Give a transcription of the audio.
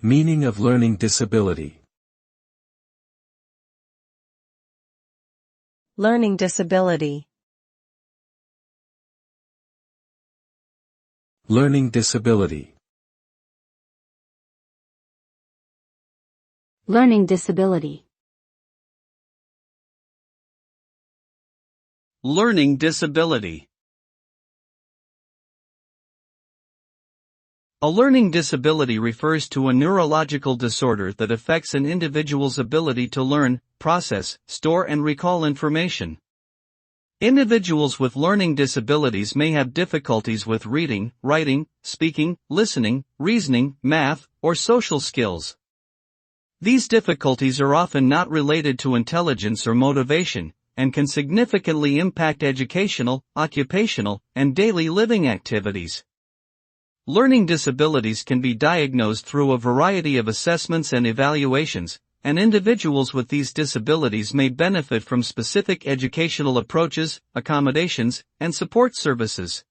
Meaning of learning disability. Learning disability. Learning disability. Learning disability. Learning disability. A learning disability refers to a neurological disorder that affects an individual's ability to learn, process, store and recall information. Individuals with learning disabilities may have difficulties with reading, writing, speaking, listening, reasoning, math, or social skills. These difficulties are often not related to intelligence or motivation, and can significantly impact educational, occupational, and daily living activities. Learning disabilities can be diagnosed through a variety of assessments and evaluations, and individuals with these disabilities may benefit from specific educational approaches, accommodations, and support services.